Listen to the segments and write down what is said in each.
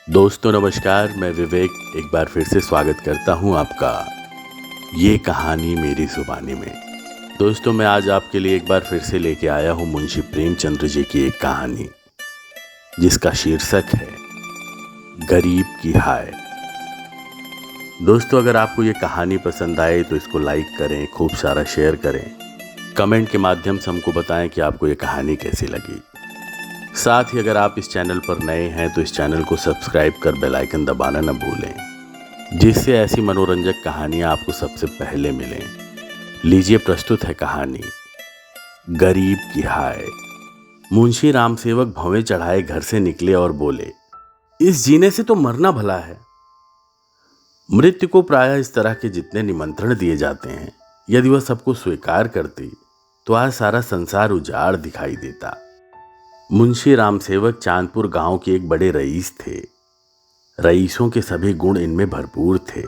दोस्तों नमस्कार, मैं विवेक एक बार फिर से स्वागत करता हूं आपका ये कहानी मेरी जुबानी में। दोस्तों मैं आज आपके लिए एक बार फिर से लेके आया हूं मुंशी प्रेमचंद्र जी की एक कहानी जिसका शीर्षक है गरीब की हाय। दोस्तों अगर आपको ये कहानी पसंद आए तो इसको लाइक करें, खूब सारा शेयर करें, कमेंट के माध्यम से हमको बताएं कि आपको ये कहानी कैसी लगी। साथ ही अगर आप इस चैनल पर नए हैं तो इस चैनल को सब्सक्राइब कर बेल आइकन दबाना न भूलें, जिससे ऐसी मनोरंजक कहानियां आपको सबसे पहले मिलें। लीजिए प्रस्तुत है कहानी गरीब की हाय। मुंशी रामसेवक भवें चढ़ाए घर से निकले और बोले, इस जीने से तो मरना भला है। मृत्यु को प्रायः इस तरह के जितने निमंत्रण दिए जाते हैं, यदि वह सबको स्वीकार करती तो आज सारा संसार उजाड़ दिखाई देता। मुंशी रामसेवक चांदपुर गांव के एक बड़े रईस थे। रईसों के सभी गुण इनमें भरपूर थे।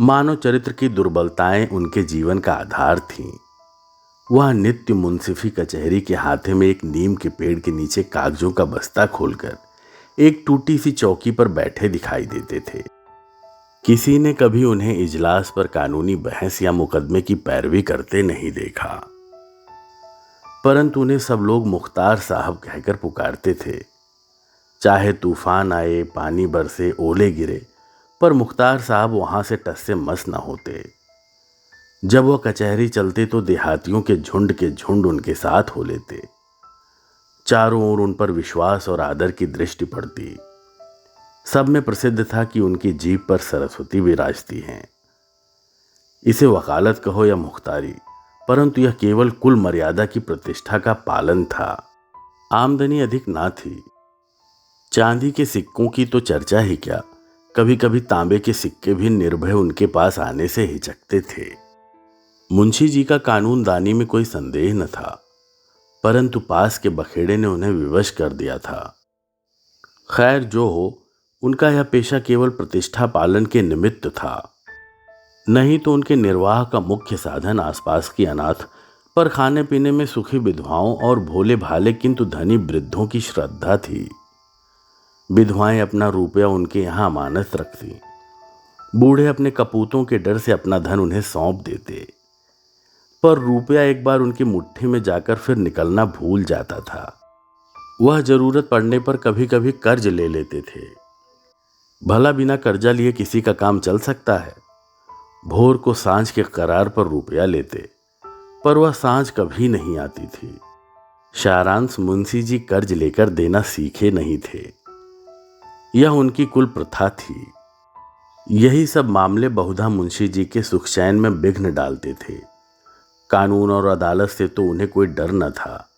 मानव चरित्र की दुर्बलताएं उनके जीवन का आधार थीं। वह नित्य मुंसिफी कचहरी के हाथे में एक नीम के पेड़ के नीचे कागजों का बस्ता खोलकर एक टूटी सी चौकी पर बैठे दिखाई देते थे। किसी ने कभी उन्हें इजलास पर कानूनी बहस या मुकदमे की पैरवी करते नहीं देखा, परंतु उन्हें सब लोग मुख्तार साहब कहकर पुकारते थे। चाहे तूफान आए, पानी बरसे, ओले गिरे, पर मुख्तार साहब वहां से टस से मस न होते। जब वह कचहरी चलते तो देहातियों के झुंड उनके साथ हो लेते। चारों ओर उन पर विश्वास और आदर की दृष्टि पड़ती। सब में प्रसिद्ध था कि उनकी जीभ पर सरस्वती विराजती हैं। इसे वकालत कहो या मुख्तारी, परंतु यह केवल कुल मर्यादा की प्रतिष्ठा का पालन था। आमदनी अधिक ना थी। चांदी के सिक्कों की तो चर्चा ही क्या, कभी कभी तांबे के सिक्के भी निर्भय उनके पास आने से हिचकते थे। मुंशी जी का कानूनदानी में कोई संदेह न था, परंतु पास के बखेड़े ने उन्हें विवश कर दिया था। खैर जो हो, उनका यह पेशा केवल प्रतिष्ठा पालन के निमित्त था, नहीं तो उनके निर्वाह का मुख्य साधन आसपास की अनाथ पर खाने पीने में सुखी विधवाओं और भोले भाले किंतु धनी वृद्धों की श्रद्धा थी। विधवाएं अपना रुपया उनके यहां अमानत रखती। बूढ़े अपने कपूतों के डर से अपना धन उन्हें सौंप देते, पर रुपया एक बार उनकी मुट्ठी में जाकर फिर निकलना भूल जाता था। वह जरूरत पड़ने पर कभी कभी कर्ज ले लेते थे। भला बिना कर्जा लिए किसी का काम चल सकता है? भोर को सांझ के करार पर रुपया लेते, पर वह सांझ कभी नहीं आती थी। सारांश मुंशी जी कर्ज लेकर देना सीखे नहीं थे, यह उनकी कुल प्रथा थी। यही सब मामले बहुधा मुंशी जी के सुख चैन में विघ्न डालते थे। कानून और अदालत से तो उन्हें कोई डर न था।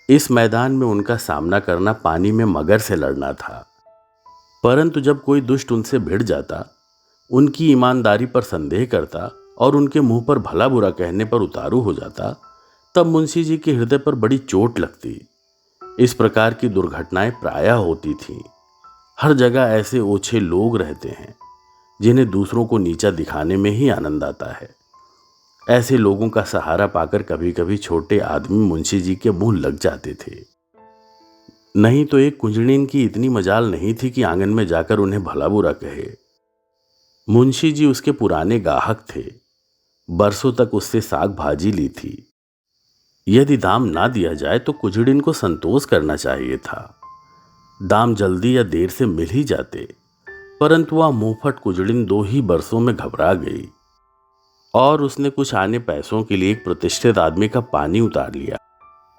इस मैदान में उनका सामना करना पानी में मगर से लड़ना था। परंतु जब कोई दुष्ट उनसे भिड़ जाता, उनकी ईमानदारी पर संदेह करता और उनके मुंह पर भला बुरा कहने पर उतारू हो जाता, तब मुंशी जी के हृदय पर बड़ी चोट लगती। इस प्रकार की दुर्घटनाएं प्रायः होती थीं। हर जगह ऐसे ओछे लोग रहते हैं जिन्हें दूसरों को नीचा दिखाने में ही आनंद आता है। ऐसे लोगों का सहारा पाकर कभी कभी छोटे आदमी मुंशी जी के मुंह लग जाते थे। नहीं तो एक कुंजड़ीन की इतनी मजाल नहीं थी कि आंगन में जाकर उन्हें भला बुरा कहे। मुंशी जी उसके पुराने गाहक थे। बरसों तक उससे साग भाजी ली थी। यदि दाम ना दिया जाए तो कुजड़िन को संतोष करना चाहिए था। दाम जल्दी या देर से मिल ही जाते, परंतु वह मुंहफट कुजड़िन 2 ही बरसों में घबरा गई और उसने कुछ आने पैसों के लिए एक प्रतिष्ठित आदमी का पानी उतार लिया।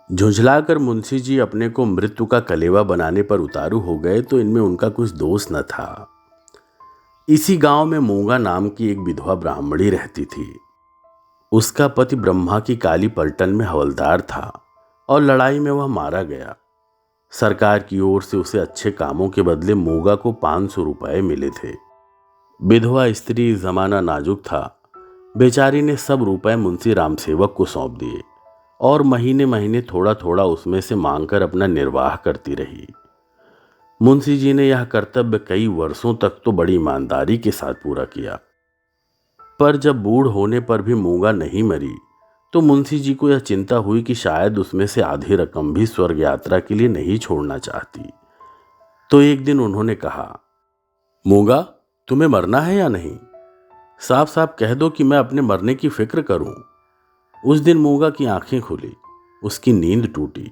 झुंझलाकर मुंशी जी अपने को मृत्यु का कलेवा बनाने पर उतारू हो गए तो इनमें उनका कुछ दोष न था। इसी गांव में मूंगा नाम की एक विधवा ब्राह्मणी रहती थी। उसका पति ब्रह्मा की काली पलटन में हवलदार था और लड़ाई में वह मारा गया। सरकार की ओर से उसे अच्छे कामों के बदले मूंगा को 500 रुपए मिले थे। विधवा स्त्री, जमाना नाजुक था। बेचारी ने सब रुपए मुंशी रामसेवक को सौंप दिए और महीने महीने थोड़ा थोड़ा उसमें से मांगकर अपना निर्वाह करती रही। मुंशी जी ने यह कर्तव्य कई वर्षों तक तो बड़ी ईमानदारी के साथ पूरा किया, पर जब बूढ़ होने पर भी मूंगा नहीं मरी तो मुंशी जी को यह चिंता हुई कि शायद उसमें से आधी रकम भी स्वर्ग यात्रा के लिए नहीं छोड़ना चाहती। तो एक दिन उन्होंने कहा, मूंगा, तुम्हें मरना है या नहीं? साफ साफ कह दो कि मैं अपने मरने की फिक्र करूं। उस दिन मूंगा की आंखें खुली, उसकी नींद टूटी।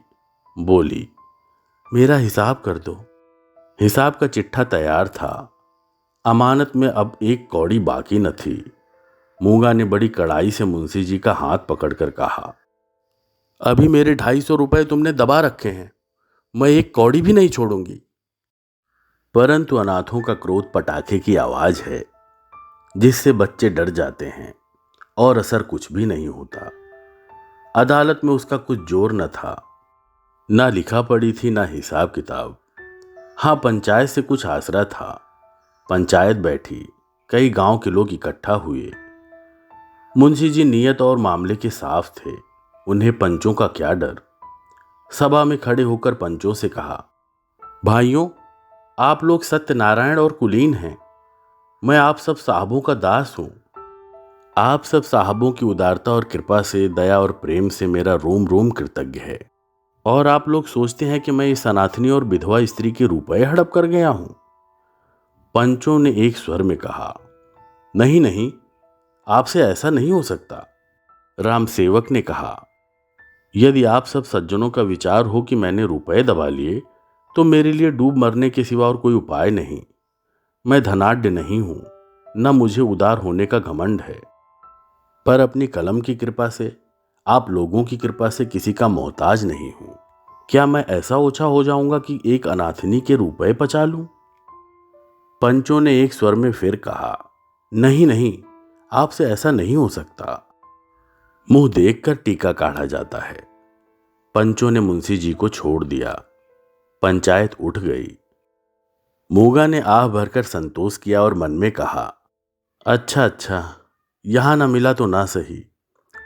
बोली, मेरा हिसाब कर दो। हिसाब का चिट्ठा तैयार था। अमानत में अब एक कौड़ी बाकी न थी। मूंगा ने बड़ी कड़ाई से मुंशी जी का हाथ पकड़कर कहा, अभी मेरे 250 रुपए तुमने दबा रखे हैं, मैं एक कौड़ी भी नहीं छोड़ूंगी। परंतु अनाथों का क्रोध पटाखे की आवाज है, जिससे बच्चे डर जाते हैं और असर कुछ भी नहीं होता। अदालत में उसका कुछ जोर न था, ना लिखा पड़ी थी, ना हिसाब किताब। हाँ, पंचायत से कुछ आसरा था। पंचायत बैठी, कई गांव के लोग इकट्ठा हुए। मुंशी जी नियत और मामले के साफ थे, उन्हें पंचों का क्या डर। सभा में खड़े होकर पंचों से कहा, भाइयों, आप लोग सत्यनारायण और कुलीन हैं। मैं आप सब साहबों का दास हूं। आप सब साहबों की उदारता और कृपा से, दया और प्रेम से मेरा रोम रोम कृतज्ञ है। और आप लोग सोचते हैं कि मैं इस अनाथनी और विधवा स्त्री के रुपए हड़प कर गया हूं। पंचों ने एक स्वर में कहा, नहीं नहीं, आपसे ऐसा नहीं हो सकता। राम सेवक ने कहा, यदि आप सब सज्जनों का विचार हो कि मैंने रुपए दबा लिए, तो मेरे लिए डूब मरने के सिवा और कोई उपाय नहीं। मैं धनाढ्य नहीं हूं, न मुझे उदार होने का घमंड है, पर अपनी कलम की कृपा से, आप लोगों की कृपा से किसी का मोहताज नहीं हूं। क्या मैं ऐसा ओछा हो जाऊंगा कि एक अनाथनी के रुपए पचा लूं? पंचों ने एक स्वर में फिर कहा, नहीं नहीं, आपसे ऐसा नहीं हो सकता। मुंह देखकर टीका काढ़ा जाता है। पंचों ने मुंशी जी को छोड़ दिया। पंचायत उठ गई। मूंगा ने आह भरकर संतोष किया और मन में कहा, अच्छा अच्छा, यहां ना मिला तो ना सही,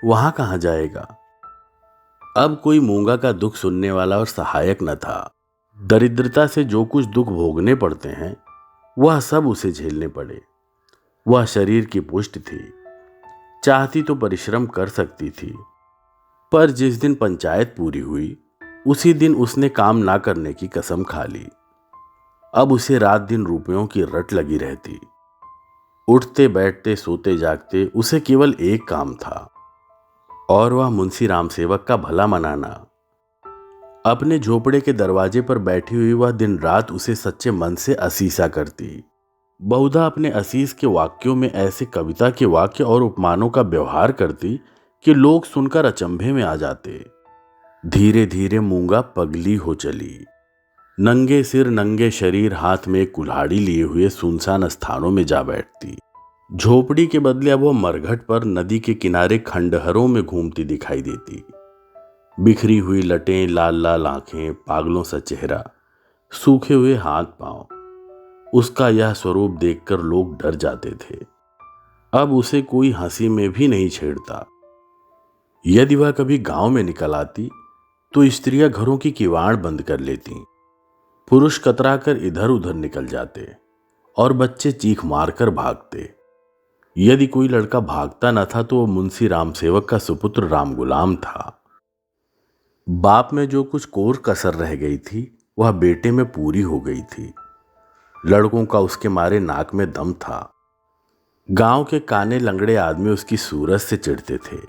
वहां कहां जाएगा। अब कोई मूंगा का दुख सुनने वाला और सहायक न था। दरिद्रता से जो कुछ दुख भोगने पड़ते हैं, वह सब उसे झेलने पड़े। वह शरीर की पुष्ट थी, चाहती तो परिश्रम कर सकती थी, पर जिस दिन पंचायत पूरी हुई, उसी दिन उसने काम ना करने की कसम खा ली। अब उसे रात दिन रुपयों की रट लगी रहती। उठते बैठते सोते जागते उसे केवल एक काम था, और वह मुंशी राम सेवक का भला मनाना। अपने झोपड़े के दरवाजे पर बैठी हुई वह दिन रात उसे सच्चे मन से असीसा करती। बहुधा अपने असीस के वाक्यों में ऐसे कविता के वाक्य और उपमानों का व्यवहार करती कि लोग सुनकर अचंभे में आ जाते। धीरे धीरे मूंगा पगली हो चली। नंगे सिर नंगे शरीर, हाथ में एक कुल्हाड़ी लिए हुए सुनसान स्थानों में जा बैठती। झोपड़ी के बदले अब वह मरघट पर नदी के किनारे खंडहरों में घूमती दिखाई देती। बिखरी हुई लटें, लाल लाल आंखें, पागलों सा चेहरा, सूखे हुए हाथ पांव, उसका यह स्वरूप देखकर लोग डर जाते थे। अब उसे कोई हंसी में भी नहीं छेड़ता। यदि वह कभी गांव में निकल आती तो स्त्रियां घरों की किवाड़ बंद कर लेती, पुरुष कतराकर इधर उधर निकल जाते और बच्चे चीख मारकर भागते। यदि कोई लड़का भागता न था तो वह मुंशी राम सेवक का सुपुत्र राम गुलाम था। बाप में जो कुछ कोर कसर रह गई थी, वह बेटे में पूरी हो गई थी। लड़कों का उसके मारे नाक में दम था। गांव के काने लंगड़े आदमी उसकी सूरत से चिढ़ते थे,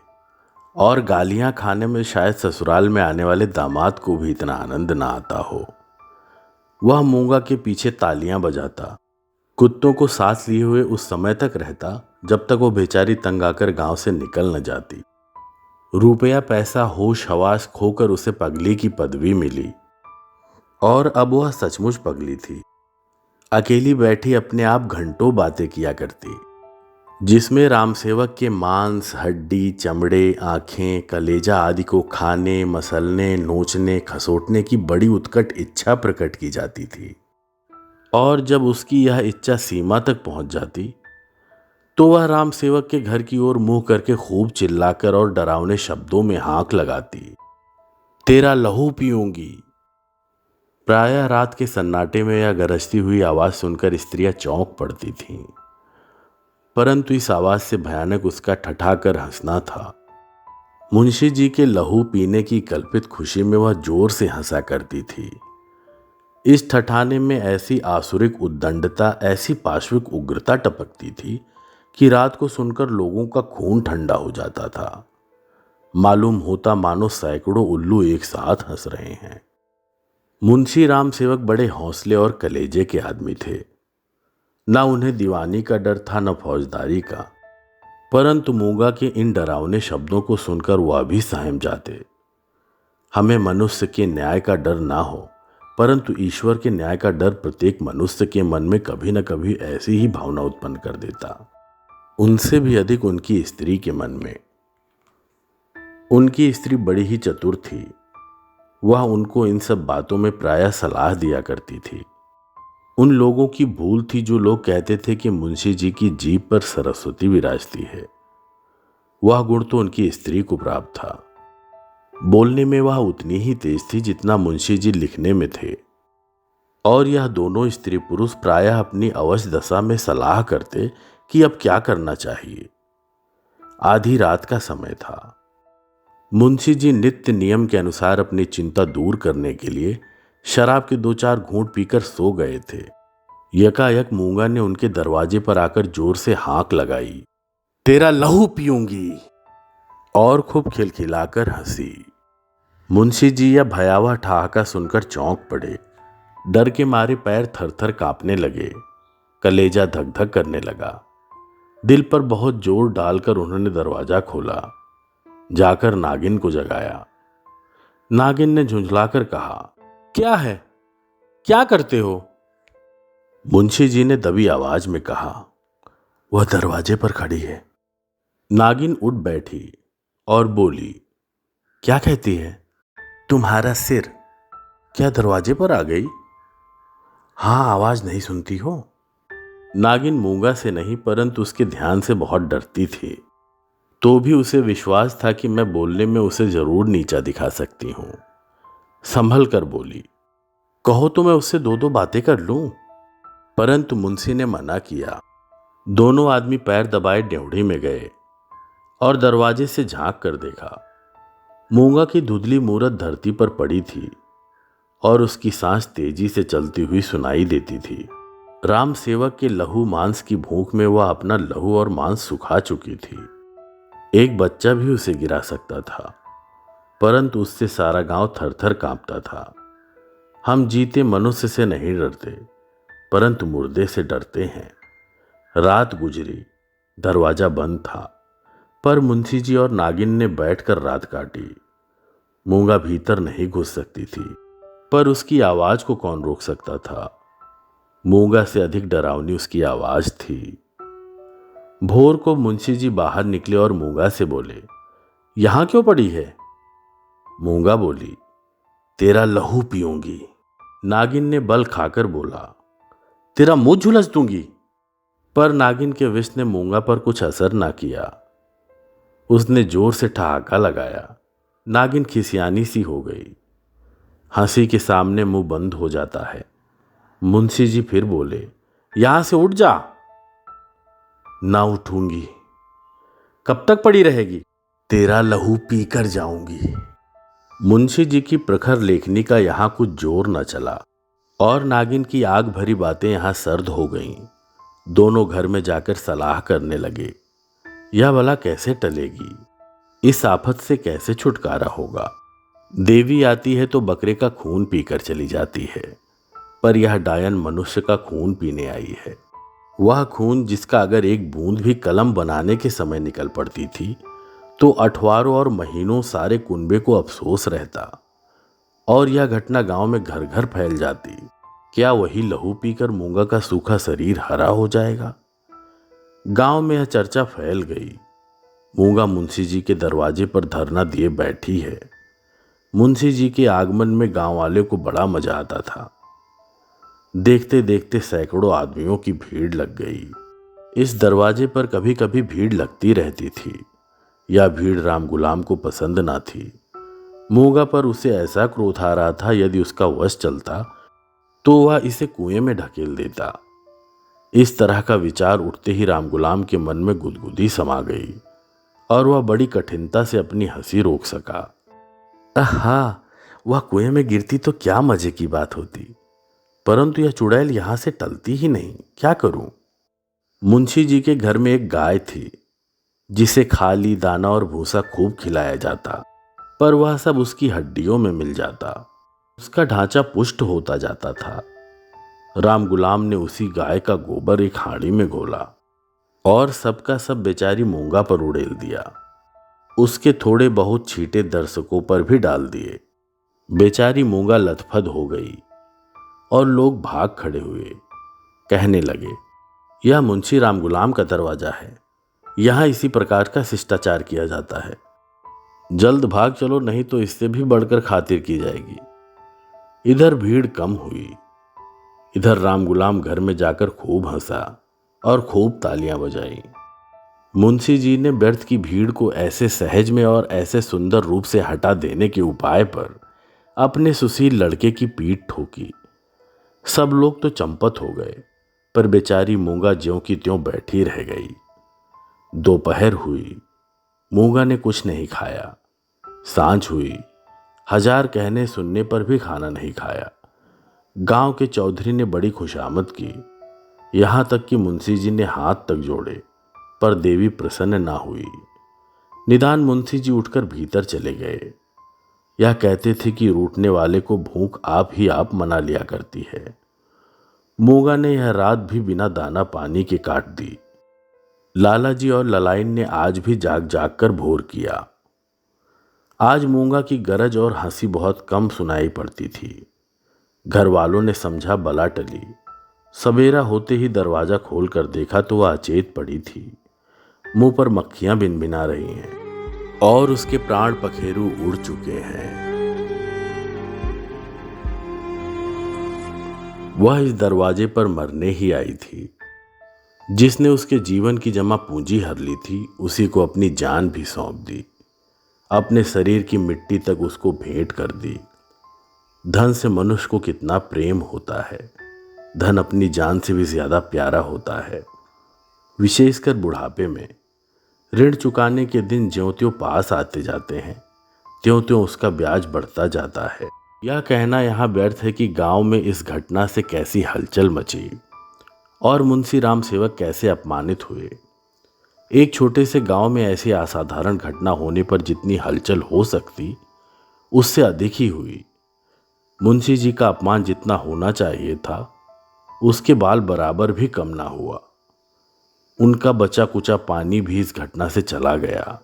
और गालियां खाने में शायद ससुराल में आने वाले दामाद को भी इतना आनंद ना आता हो। वह मूंगा के पीछे तालियां बजाता, कुत्तों को साथ लिए हुए उस समय तक रहता जब तक वो बेचारी तंग आकर गांव से निकल न जाती। रुपया पैसा होश हवास खोकर उसे पगली की पदवी मिली, और अब वह सचमुच पगली थी। अकेली बैठी अपने आप घंटों बातें किया करती, जिसमें रामसेवक के मांस, हड्डी, चमड़े, आंखें, कलेजा आदि को खाने, मसलने, नोचने, खसोटने की बड़ी उत्कट इच्छा प्रकट की जाती थी। और जब उसकी यह इच्छा सीमा तक पहुंच जाती तो वह रामसेवक के घर की ओर मुंह करके खूब चिल्लाकर और डरावने शब्दों में हांक लगाती, तेरा लहू पीऊंगी। प्रायः रात के सन्नाटे में यह गरजती हुई आवाज सुनकर स्त्रियां चौंक पड़ती थीं, परंतु इस आवाज से भयानक उसका ठठाकर हंसना था। मुंशी जी के लहू पीने की कल्पित खुशी में वह जोर से हंसा करती थी। इस ठठाने में ऐसी आसुरिक उद्दंडता, ऐसी पाशविक उग्रता टपकती थी कि रात को सुनकर लोगों का खून ठंडा हो जाता था। मालूम होता मानो सैकड़ों उल्लू एक साथ हंस रहे हैं। मुंशी राम सेवक बड़े हौसले और कलेजे के आदमी थे। न उन्हें दीवानी का डर था न फौजदारी का, परंतु मूंगा के इन डरावने शब्दों को सुनकर वह भी सहम जाते। हमें मनुष्य के न्याय का डर ना हो, परंतु ईश्वर के न्याय का डर प्रत्येक मनुष्य के मन में कभी न कभी ऐसी ही भावना उत्पन्न कर देता। उनसे भी अधिक उनकी स्त्री के मन में। उनकी स्त्री बड़ी ही चतुर थी। वह उनको इन सब बातों में प्रायः सलाह दिया करती थी। उन लोगों की भूल थी जो लोग कहते थे कि मुंशी जी की जीभ पर सरस्वती विराजती है। वह गुण तो उनकी स्त्री को प्राप्त था। बोलने में वह उतनी ही तेज थी जितना मुंशी जी लिखने में थे। और यह दोनों स्त्री पुरुष प्रायः अपनी अवश्य दशा में सलाह करते कि अब क्या करना चाहिए। आधी रात का समय था। मुंशी जी नित्य नियम के अनुसार अपनी चिंता दूर करने के लिए शराब के 2-4 घूंट पीकर सो गए थे। यकायक मूंगा ने उनके दरवाजे पर आकर जोर से हाँक लगाई, तेरा लहू पीऊंगी, और खूब खिलखिलाकर हंसी। मुंशी जी यह भयावह ठहाका सुनकर चौंक पड़े। डर के मारे पैर थरथर कांपने लगे, कलेजा धक धक करने लगा। दिल पर बहुत जोर डालकर उन्होंने दरवाजा खोला, जाकर नागिन को जगाया। नागिन ने झुंझलाकर कहा, क्या है, क्या करते हो? मुंशी जी ने दबी आवाज में कहा, वह दरवाजे पर खड़ी है। नागिन उठ बैठी और बोली, क्या कहती है? तुम्हारा सिर। क्या दरवाजे पर आ गई? हाँ, आवाज नहीं सुनती हो? नागिन मूंगा से नहीं परंतु उसके ध्यान से बहुत डरती थी। तो भी उसे विश्वास था कि मैं बोलने में उसे जरूर नीचा दिखा सकती हूं। संभल कर बोली, कहो तो मैं उससे 2-2 बातें कर लूं। परंतु मुंशी ने मना किया। दोनों आदमी पैर दबाए ड्योढ़ी में गए और दरवाजे से झांक कर देखा। मूंगा की धुंधली मूरत धरती पर पड़ी थी और उसकी सांस तेजी से चलती हुई सुनाई देती थी। राम सेवक के लहू मांस की भूख में वह अपना लहू और मांस सुखा चुकी थी। एक बच्चा भी उसे गिरा सकता था, परंतु उससे सारा गांव थरथर कांपता था। हम जीते मनुष्य से नहीं डरते, परंतु मुर्दे से डरते हैं। रात गुजरी, दरवाजा बंद था, पर मुंशी जी और नागिन ने बैठकर रात काटी। मूंगा भीतर नहीं घुस सकती थी, पर उसकी आवाज को कौन रोक सकता था? मूंगा से अधिक डरावनी उसकी आवाज थी। भोर को मुंशी जी बाहर निकले और मूंगा से बोले, यहां क्यों पड़ी है? मूंगा बोली, तेरा लहू पीऊंगी। नागिन ने बल खाकर बोला, तेरा मुंह झुलस दूंगी। पर नागिन के विष ने मूंगा पर कुछ असर ना किया। उसने जोर से ठहाका लगाया। नागिन खिसियानी सी हो गई। हंसी के सामने मुंह बंद हो जाता है। मुंशी जी फिर बोले, यहां से उठ जा। ना उठूंगी। कब तक पड़ी रहेगी? तेरा लहू पीकर जाऊंगी। मुंशी जी की प्रखर लेखनी का यहां कुछ जोर न चला और नागिन की आग भरी बातें यहां सर्द हो गईं। दोनों घर में जाकर सलाह करने लगे, यह भला कैसे टलेगी? इस आफत से कैसे छुटकारा होगा? देवी आती है तो बकरे का खून पीकर चली जाती है, पर यह डायन मनुष्य का खून पीने आई है। वह खून जिसका अगर एक बूंद भी कलम बनाने के समय निकल पड़ती थी तो अठवारों और महीनों सारे कुनबे को अफसोस रहता और यह घटना गांव में घर घर फैल जाती। क्या वही लहू पीकर मूंगा का सूखा शरीर हरा हो जाएगा? गांव में यह चर्चा फैल गई। मूंगा मुंशी जी के दरवाजे पर धरना दिए बैठी है। मुंशी जी के आगमन में गांव वाले को बड़ा मजा आता था। देखते देखते सैकड़ों आदमियों की भीड़ लग गई। इस दरवाजे पर कभी कभी भीड़ लगती रहती थी। यह भीड़ राम गुलाम को पसंद ना थी। मूंगा पर उसे ऐसा क्रोध आ रहा था, यदि उसका वश चलता तो वह इसे कुएं में ढकेल देता। इस तरह का विचार उठते ही राम गुलाम के मन में गुदगुदी समा गई और वह बड़ी कठिनता से अपनी हंसी रोक सका। आहा, वह कुएं में गिरती तो क्या मजे की बात होती। परंतु यह चुड़ैल यहां से टलती ही नहीं, क्या करूं? मुंशी जी के घर में एक गाय थी जिसे खाली दाना और भूसा खूब खिलाया जाता, पर वह सब उसकी हड्डियों में मिल जाता। उसका ढांचा पुष्ट होता जाता था। राम गुलाम ने उसी गाय का गोबर एक हांडी में घोला और सबका सब बेचारी मूंगा पर उड़ेल दिया। उसके थोड़े बहुत छींटे दर्शकों पर भी डाल दिए। बेचारी मूंगा लथपथ हो गई और लोग भाग खड़े हुए, कहने लगे, यह मुंशी राम गुलाम का दरवाजा है, यहां इसी प्रकार का शिष्टाचार किया जाता है। जल्द भाग चलो, नहीं तो इससे भी बढ़कर खातिर की जाएगी। इधर भीड़ कम हुई। इधर राम गुलाम घर में जाकर खूब हंसा और खूब तालियां बजाई। मुंशी जी ने व्यर्थ की भीड़ को ऐसे सहज में और ऐसे सुंदर रूप से हटा देने के उपाय पर अपने सुशील लड़के की पीठ ठोकी। सब लोग तो चंपत हो गए, पर बेचारी मूंगा ज्यों की त्यों बैठी रह गई। दोपहर हुई, मूंगा ने कुछ नहीं खाया। सांझ हुई, हजार कहने सुनने पर भी खाना नहीं खाया। गांव के चौधरी ने बड़ी खुशामद की, यहां तक कि मुंशी जी ने हाथ तक जोड़े, पर देवी प्रसन्न ना हुई। निदान मुंशी जी उठकर भीतर चले गए। यह कहते थे कि रूठने वाले को भूख आप ही आप मना लिया करती है। मूंगा ने यह रात भी बिना दाना पानी के काट दी। लाला जी और ललाइन ने आज भी जाग जाग कर भोर किया। आज मूंगा की गरज और हंसी बहुत कम सुनाई पड़ती थी। घर वालों ने समझा बला टली। सवेरा होते ही दरवाजा खोलकर देखा तो वह अचेत पड़ी थी। मुंह पर मक्खियां भिनभिना रही हैं और उसके प्राण पखेरु उड़ चुके हैं। वह इस दरवाजे पर मरने ही आई थी। जिसने उसके जीवन की जमा पूंजी हर ली थी, उसी को अपनी जान भी सौंप दी। अपने शरीर की मिट्टी तक उसको भेंट कर दी। धन से मनुष्य को कितना प्रेम होता है। धन अपनी जान से भी ज्यादा प्यारा होता है, विशेषकर बुढ़ापे में। ऋण चुकाने के दिन ज्यों त्यों पास आते जाते हैं, त्यों त्यों उसका ब्याज बढ़ता जाता है। यह कहना यहाँ व्यर्थ है कि गांव में इस घटना से कैसी हलचल मची और मुंशी राम सेवक कैसे अपमानित हुए। एक छोटे से गांव में ऐसी असाधारण घटना होने पर जितनी हलचल हो सकती, उससे अधिक ही हुई। मुंशी जी का अपमान जितना होना चाहिए था, उसके बाल बराबर भी कम ना हुआ। उनका बचा कुचा पानी भी इस घटना से चला गया।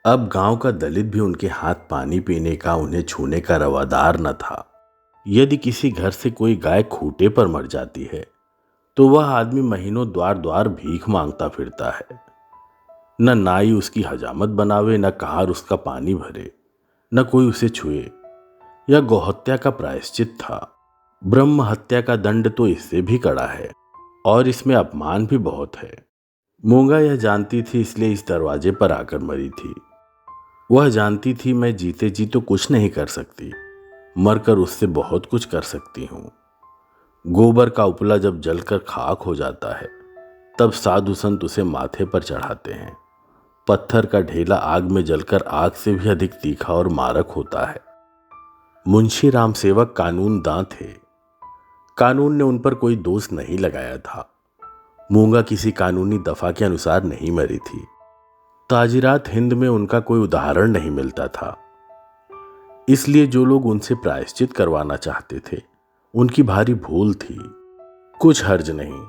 अब गांव का दलित भी उनके हाथ पानी पीने का, उन्हें छूने का रवादार न था। यदि किसी घर से कोई गाय खूंटे पर मर जाती है, तो वह आदमी महीनों द्वार द्वार भीख मांगता फिरता है। न नाई उसकी हजामत बनावे, न कहार उसका पानी भरे, न कोई उसे छुए। यह गौहत्या का प्रायश्चित था। ब्रह्म हत्या का दंड तो इससे भी कड़ा है और इसमें अपमान भी बहुत है। मूंगा यह जानती थी, इसलिए इस दरवाजे पर आकर मरी थी। वह जानती थी मैं जीते जी तो कुछ नहीं कर सकती, मरकर उससे बहुत कुछ कर सकती हूं। गोबर का उपला जब जलकर खाक हो जाता है, तब साधु संत उसे माथे पर चढ़ाते हैं। पत्थर का ढेला आग में जलकर आग से भी अधिक तीखा और मारक होता है। मुंशी राम सेवक कानूनदां थे। कानून ने उन पर कोई दोष नहीं लगाया था। मूंगा किसी कानूनी दफा के अनुसार नहीं मरी थी। ताजिरात हिंद में उनका कोई उदाहरण नहीं मिलता था। इसलिए जो लोग उनसे प्रायश्चित करवाना चाहते थे, उनकी भारी भूल थी। कुछ हर्ज नहीं,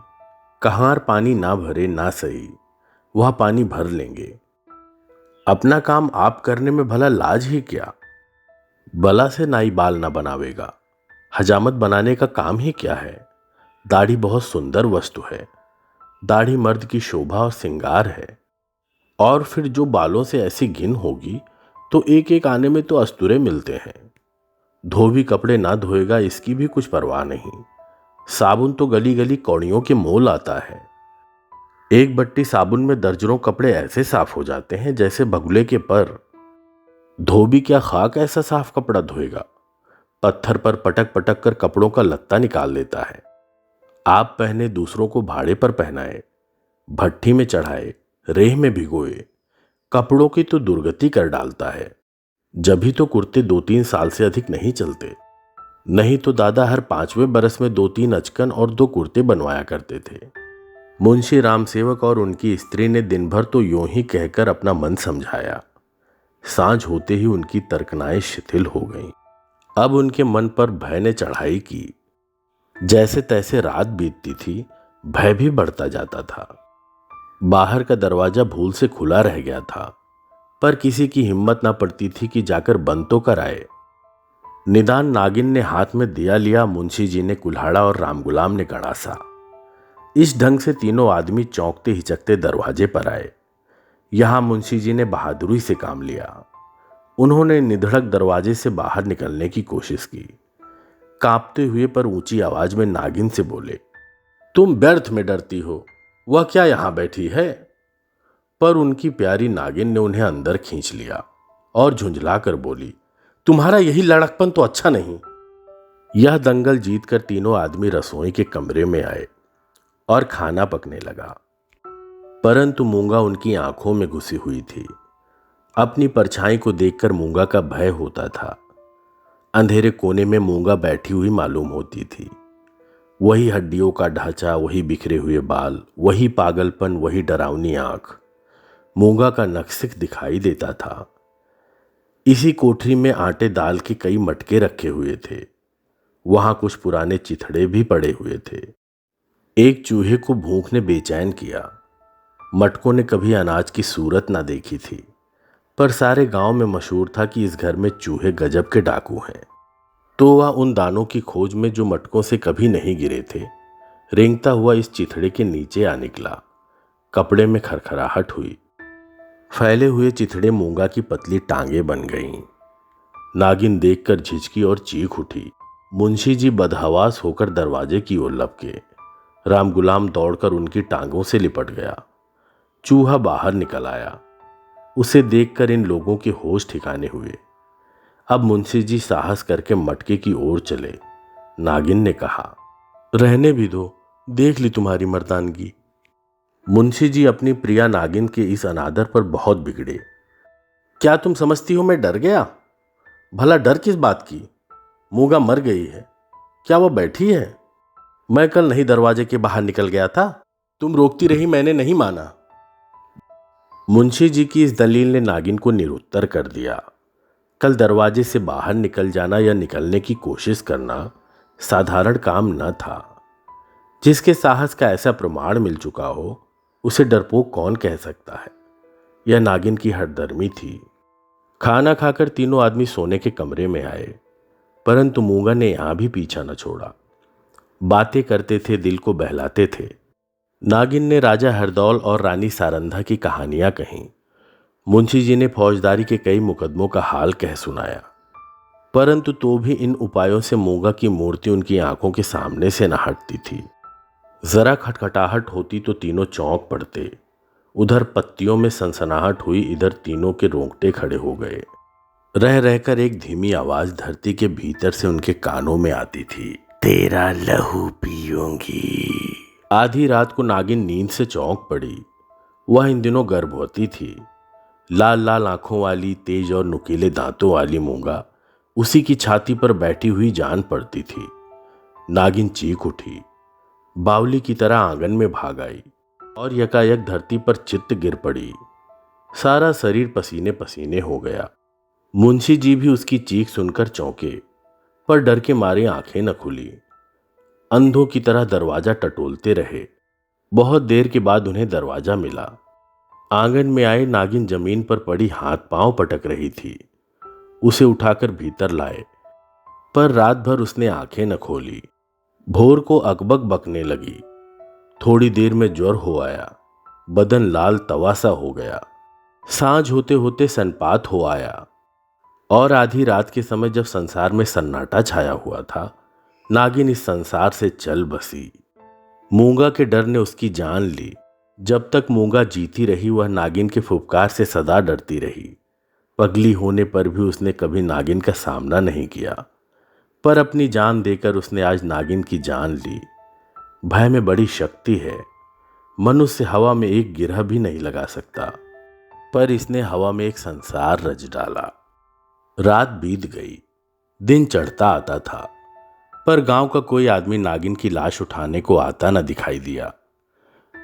कहार पानी ना भरे ना सही, वह पानी भर लेंगे। अपना काम आप करने में भला लाज ही क्या? बला से नाई बाल ना बनावेगा। हजामत बनाने का काम ही क्या है? दाढ़ी बहुत सुंदर वस्तु है। दाढ़ी मर्द की शोभा और श्रृंगार है। और फिर जो बालों से ऐसी घिन होगी, तो एक एक आने में तो अस्तुरे मिलते हैं। धोबी कपड़े ना धोएगा, इसकी भी कुछ परवाह नहीं। साबुन तो गली गली कौड़ियों के मोल आता है। एक बट्टी साबुन में दर्जनों कपड़े ऐसे साफ हो जाते हैं जैसे बगुले के पर। धोबी क्या खाक ऐसा साफ कपड़ा धोएगा? पत्थर पर पटक पटक कर कपड़ों का लत्ता निकाल लेता है। आप पहने, दूसरों को भाड़े पर पहनाए, भट्ठी में चढ़ाए, रेह में भिगोए, कपड़ों की तो दुर्गति कर डालता है। जब भी तो कुर्ते 2-3 साल से अधिक नहीं चलते। नहीं तो दादा हर 5वें बरस में 2-3 अचकन और 2 कुर्ते बनवाया करते थे। मुंशी रामसेवक और उनकी स्त्री ने दिन भर तो यूं ही कहकर अपना मन समझाया। सांझ होते ही उनकी तर्कनाएं शिथिल हो गईं। अब उनके मन पर भय ने चढ़ाई की। जैसे तैसे रात बीतती थी, भय भी बढ़ता जाता था। बाहर का दरवाजा भूल से खुला रह गया था, पर किसी की हिम्मत ना पड़ती थी कि जाकर बंद तो कराए। निदान नागिन ने हाथ में दिया लिया, मुंशी जी ने कुल्हाड़ा और रामगुलाम ने गड़ासा। इस ढंग से तीनों आदमी चौंकते हिचकते दरवाजे पर आए। यहां मुंशी जी ने बहादुरी से काम लिया। उन्होंने निधड़क दरवाजे से बाहर निकलने की कोशिश की। कांपते हुए पर ऊंची आवाज में नागिन से बोले, तुम व्यर्थ में डरती हो, वह क्या यहां बैठी है? पर उनकी प्यारी नागिन ने उन्हें अंदर खींच लिया और झुंझलाकर बोली, तुम्हारा यही लड़कपन तो अच्छा नहीं। यह दंगल जीतकर तीनों आदमी रसोई के कमरे में आए और खाना पकने लगा। परंतु मूंगा उनकी आंखों में घुसी हुई थी। अपनी परछाई को देखकर मूंगा का भय होता था। अंधेरे कोने में मूंगा बैठी हुई मालूम होती थी। वही हड्डियों का ढांचा, वही बिखरे हुए बाल, वही पागलपन, वही डरावनी आंख मूंगा का नक्सिक दिखाई देता था। इसी कोठरी में आटे दाल के कई मटके रखे हुए थे। वहां कुछ पुराने चिथड़े भी पड़े हुए थे। एक चूहे को भूख ने बेचैन किया। मटकों ने कभी अनाज की सूरत ना देखी थी, पर सारे गांव में मशहूर था कि इस घर में चूहे गजब के डाकू हैं। तो वह उन दानों की खोज में जो मटकों से कभी नहीं गिरे थे, रेंगता हुआ इस चिथड़े के नीचे आ निकला। कपड़े में खरखराहट हुई। फैले हुए चिथड़े मूंगा की पतली टांगे बन गईं। नागिन देखकर झिझकी और चीख उठी। मुंशी जी बदहवास होकर दरवाजे की ओर लपके। रामगुलाम दौड़कर उनकी टांगों से लिपट गया। चूहा बाहर निकल आया। उसे देखकर इन लोगों के होश ठिकाने हुए। अब मुंशी जी साहस करके मटके की ओर चले। नागिन ने कहा, रहने भी दो, देख ली तुम्हारी मर्दानगी। मुंशी जी अपनी प्रिया नागिन के इस अनादर पर बहुत बिगड़े। क्या तुम समझती हो मैं डर गया? भला डर किस बात की? मूंगा मर गई है, क्या वह बैठी है? मैं कल नहीं दरवाजे के बाहर निकल गया था, तुम रोकती रही, मैंने नहीं माना। मुंशी जी की इस दलील ने नागिन को निरुत्तर कर दिया। कल दरवाजे से बाहर निकल जाना या निकलने की कोशिश करना साधारण काम न था। जिसके साहस का ऐसा प्रमाण मिल चुका हो, उसे डरपोक कौन कह सकता है? यह नागिन की हठधर्मी थी। खाना खाकर तीनों आदमी सोने के कमरे में आए, परंतु मूंगा ने यहां भी पीछा न छोड़ा। बातें करते थे, दिल को बहलाते थे। नागिन ने राजा हरदौल और रानी सारंधा की कहानियां कहीं। मुंशी जी ने फौजदारी के कई मुकदमों का हाल कह सुनाया, परंतु तो भी इन उपायों से मूंगा की मूर्ति उनकी आंखों के सामने से न हटती थी। जरा खटखटाहट होती तो तीनों चौंक पड़ते। उधर पत्तियों में सनसनाहट हुई, इधर तीनों के रोंगटे खड़े हो गए। रह रहकर एक धीमी आवाज धरती के भीतर से उनके कानों में आती थी, तेरा लहू पीऊंगी। आधी रात को नागिन नींद से चौंक पड़ी। वह इन दिनों गर्भवती थी। लाल लाल आंखों वाली, तेज और नुकीले दांतों वाली मूंगा उसी की छाती पर बैठी हुई जान पड़ती थी। नागिन चीख उठी, बावली की तरह आंगन में भाग आई और यकायक धरती पर चित्त गिर पड़ी। सारा शरीर पसीने पसीने हो गया। मुंशी जी भी उसकी चीख सुनकर चौंके, पर डर के मारे आंखें न खुली। अंधों की तरह दरवाजा टटोलते रहे। बहुत देर के बाद उन्हें दरवाजा मिला। आंगन में आए नागिन जमीन पर पड़ी हाथ पांव पटक रही थी। उसे उठाकर भीतर लाए, पर रात भर उसने आंखें न खोली। भोर को अकबक बकने लगी। थोड़ी देर में ज्वर हो आया। बदन लाल तवा सा हो गया। सांझ होते होते सनपात हो आया और आधी रात के समय जब संसार में सन्नाटा छाया हुआ था, नागिन इस संसार से चल बसी। मूंगा के डर ने उसकी जान ली। जब तक मूंगा जीती रही, वह नागिन के फुफकार से सदा डरती रही। पगली होने पर भी उसने कभी नागिन का सामना नहीं किया, पर अपनी जान देकर उसने आज नागिन की जान ली। भय में बड़ी शक्ति है। मनुष्य हवा में एक गिरह भी नहीं लगा सकता, पर इसने हवा में एक संसार रच डाला। रात बीत गई, दिन चढ़ता आता था। पर गांव का कोई आदमी नागिन की लाश उठाने को आता न दिखाई दिया।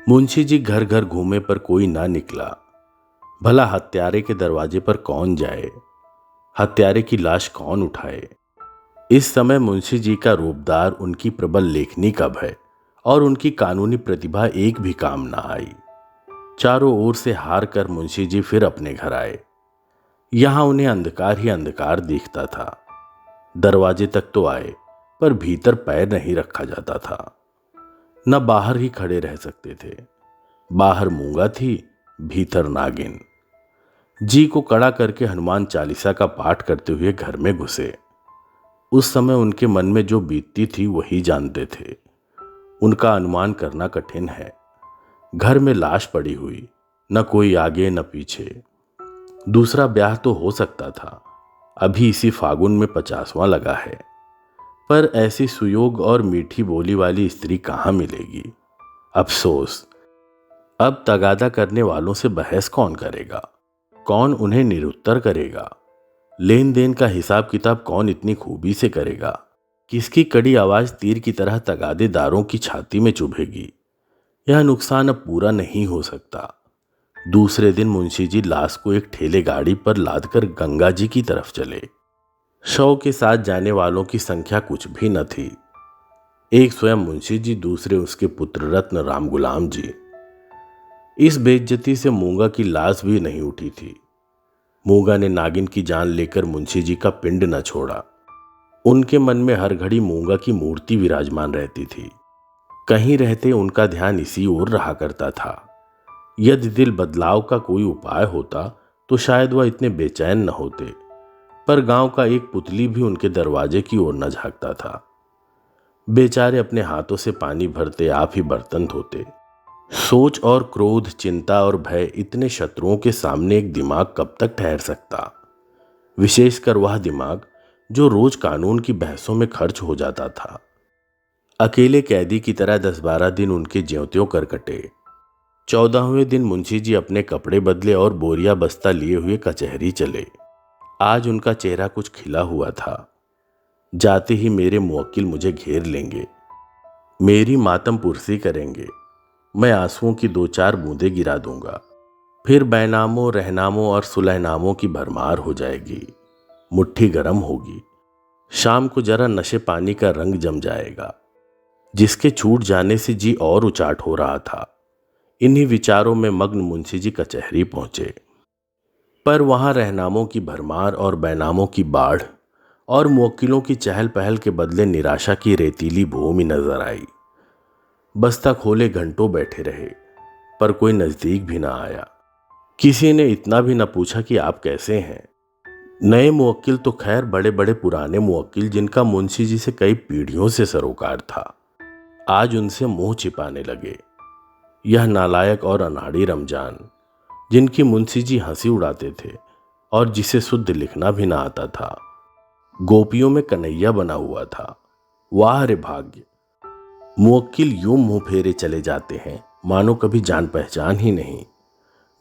मुंशी जी घर घर घूमे पर कोई ना निकला। भला हत्यारे के दरवाजे पर कौन जाए, हत्यारे की लाश कौन उठाए। इस समय मुंशी जी का रूपदार, उनकी प्रबल लेखनी का भय और उनकी कानूनी प्रतिभा एक भी काम ना आई। चारों ओर से हार कर मुंशी जी फिर अपने घर आए। यहां उन्हें अंधकार ही अंधकार दिखता था। दरवाजे तक तो आए पर भीतर पैर नहीं रखा जाता था। न बाहर ही खड़े रह सकते थे। बाहर मूंगा थी, भीतर नागिन। जी को कड़ा करके हनुमान चालीसा का पाठ करते हुए घर में घुसे। उस समय उनके मन में जो बीतती थी वही जानते थे। उनका अनुमान करना कठिन है। घर में लाश पड़ी हुई, न कोई आगे न पीछे। दूसरा ब्याह तो हो सकता था, अभी इसी फागुन में 50वां लगा है। पर ऐसी सुयोग और मीठी बोली वाली स्त्री कहाँ मिलेगी। अफसोस, अब तगादा करने वालों से बहस कौन करेगा, कौन उन्हें निरुत्तर करेगा। लेन देन का हिसाब किताब कौन इतनी खूबी से करेगा। किसकी कड़ी आवाज तीर की तरह तगादेदारों की छाती में चुभेगी। यह नुकसान अब पूरा नहीं हो सकता। दूसरे दिन मुंशी जी लाश को एक ठेले गाड़ी पर लादकर गंगा जी की तरफ चले। शव के साथ जाने वालों की संख्या कुछ भी न थी। एक स्वयं मुंशी जी, दूसरे उसके पुत्र रत्न राम गुलाम जी। इस बेइज्जती से मूंगा की लाश भी नहीं उठी थी। मूंगा ने नागिन की जान लेकर मुंशी जी का पिंड न छोड़ा। उनके मन में हर घड़ी मूंगा की मूर्ति विराजमान रहती थी। कहीं रहते उनका ध्यान इसी ओर रहा करता था। यदि दिल बदलाव का कोई उपाय होता तो शायद वह इतने बेचैन न होते। पर गांव का एक पुतली भी उनके दरवाजे की ओर न झांकता था। बेचारे अपने हाथों से पानी भरते, आप ही बर्तन धोते। सोच और क्रोध, चिंता और भय, इतने शत्रुओं के सामने एक दिमाग कब तक ठहर सकता। विशेषकर वह दिमाग जो रोज कानून की बहसों में खर्च हो जाता था। अकेले कैदी की तरह 10-12 दिन उनके ज्यों-त्यों कर कटे। 14वें दिन मुंशी जी अपने कपड़े बदले और बोरिया बस्ता लिए हुए कचहरी चले। आज उनका चेहरा कुछ खिला हुआ था। जाते ही मेरे मुवक्किल मुझे घेर लेंगे, मेरी मातम पुरसी करेंगे। मैं आंसुओं की 2-4 बूंदें गिरा दूंगा। फिर बैनामों, रहनामों और सुलहनामों की भरमार हो जाएगी। मुट्ठी गर्म होगी। शाम को जरा नशे पानी का रंग जम जाएगा, जिसके छूट जाने से जी और उचाट हो रहा था। इन्हीं विचारों में मग्न मुंशी जी कचहरी पहुंचे। पर वहां रहनामों की भरमार और बैनामों की बाढ़ और मुवक्किलों की चहल पहल के बदले निराशा की रेतीली भूमि नजर आई। बस्ता खोले घंटों बैठे रहे, पर कोई नजदीक भी ना आया। किसी ने इतना भी न पूछा कि आप कैसे हैं। नए मुवक्किल तो खैर बड़े बड़े पुराने मुवक्किल, जिनका मुंशी जी से कई पीढ़ियों से सरोकार था, आज उनसे मुंह छिपाने लगे। यह नालायक और अनाड़ी रमजान, जिनकी मुंशी जी हंसी उड़ाते थे और जिसे शुद्ध लिखना भी ना आता था, गोपियों में कन्हैया बना हुआ था। वाह रे भाग्य। मुवक्किल यूं मुंह फेरे चले जाते हैं मानो कभी जान पहचान ही नहीं।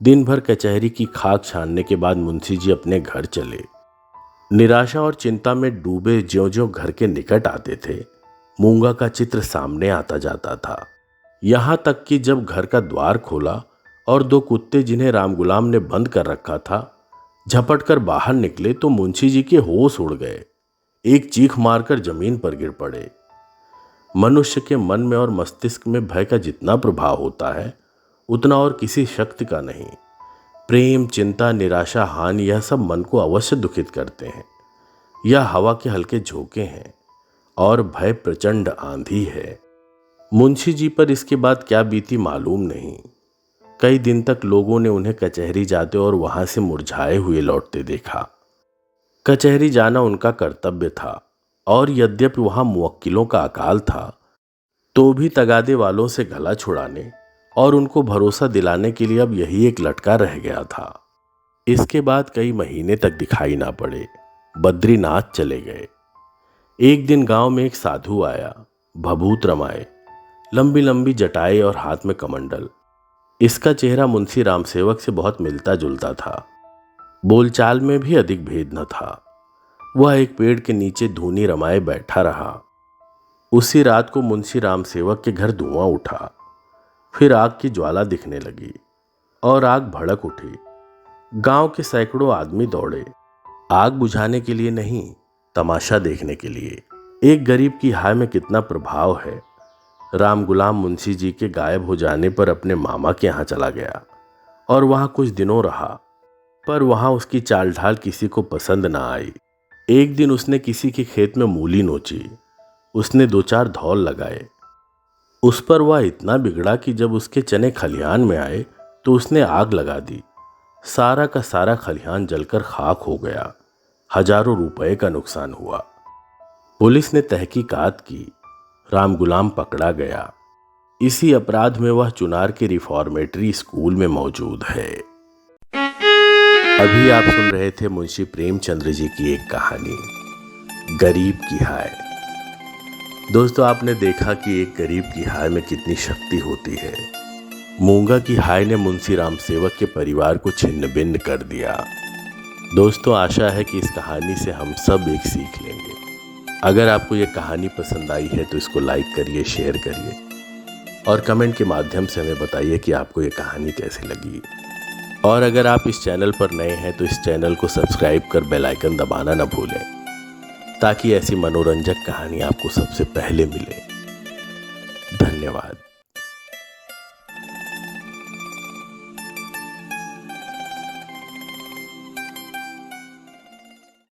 दिन भर कचहरी की खाक छानने के बाद मुंशी जी अपने घर चले। निराशा और चिंता में डूबे ज्यों-ज्यों घर के निकट आते थे, मूंगा का चित्र सामने आता जाता था। यहां तक कि जब घर का द्वार खोला और 2 कुत्ते, जिन्हें राम गुलाम ने बंद कर रखा था, झपट कर बाहर निकले तो मुंशी जी के होश उड़ गए। एक चीख मारकर जमीन पर गिर पड़े। मनुष्य के मन में और मस्तिष्क में भय का जितना प्रभाव होता है, उतना और किसी शक्ति का नहीं। प्रेम, चिंता, निराशा, हानि, यह सब मन को अवश्य दुखित करते हैं। यह हवा के हल्के झोंके हैं और भय प्रचंड आंधी है। मुंशी जी पर इसके बाद क्या बीती मालूम नहीं। कई दिन तक लोगों ने उन्हें कचहरी जाते और वहां से मुरझाए हुए लौटते देखा। कचहरी जाना उनका कर्तव्य था, और यद्यपि वहां मुवक्किलों का अकाल था, तो भी तगादे वालों से गला छुड़ाने और उनको भरोसा दिलाने के लिए अब यही एक लटका रह गया था। इसके बाद कई महीने तक दिखाई ना पड़े। बद्रीनाथ चले गए। एक दिन गांव में एक साधु आया, भभूत रमाए, लंबी लंबी जटाएं और हाथ में कमंडल। इसका चेहरा मुंशी रामसेवक से बहुत मिलता जुलता था। बोलचाल में भी अधिक भेद न था। वह एक पेड़ के नीचे धूनी रमाए बैठा रहा। उसी रात को मुंशी रामसेवक के घर धुआं उठा। फिर आग की ज्वाला दिखने लगी और आग भड़क उठी। गांव के सैकड़ों आदमी दौड़े, आग बुझाने के लिए नहीं, तमाशा देखने के लिए। एक गरीब की हाय में कितना प्रभाव है। राम गुलाम मुंशी जी के गायब हो जाने पर अपने मामा के यहाँ चला गया और वहां कुछ दिनों रहा, पर वहां उसकी चाल ढाल किसी को पसंद ना आई। एक दिन उसने किसी के खेत में मूली नोची। उसने 2-4 धौल लगाए। उस पर वह इतना बिगड़ा कि जब उसके चने खलिहान में आए तो उसने आग लगा दी। सारा का सारा खलिहान जलकर खाक हो गया। हजारों रुपए का नुकसान हुआ। पुलिस ने तहकीकात की। राम गुलाम पकड़ा गया। इसी अपराध में वह चुनार के रिफॉर्मेटरी स्कूल में मौजूद है। अभी आप सुन रहे थे मुंशी प्रेमचंद्र जी की एक कहानी, गरीब की हाय। दोस्तों, आपने देखा कि एक गरीब की हाय में कितनी शक्ति होती है। मूंगा की हाय ने मुंशी रामसेवक के परिवार को छिन्न भिन्न कर दिया। दोस्तों, आशा है कि इस कहानी से हम सब एक सीख लेंगे। अगर आपको ये कहानी पसंद आई है तो इसको लाइक करिए, शेयर करिए और कमेंट के माध्यम से हमें बताइए कि आपको ये कहानी कैसी लगी। और अगर आप इस चैनल पर नए हैं तो इस चैनल को सब्सक्राइब कर बेल आइकन दबाना न भूलें, ताकि ऐसी मनोरंजक कहानी आपको सबसे पहले मिले। धन्यवाद।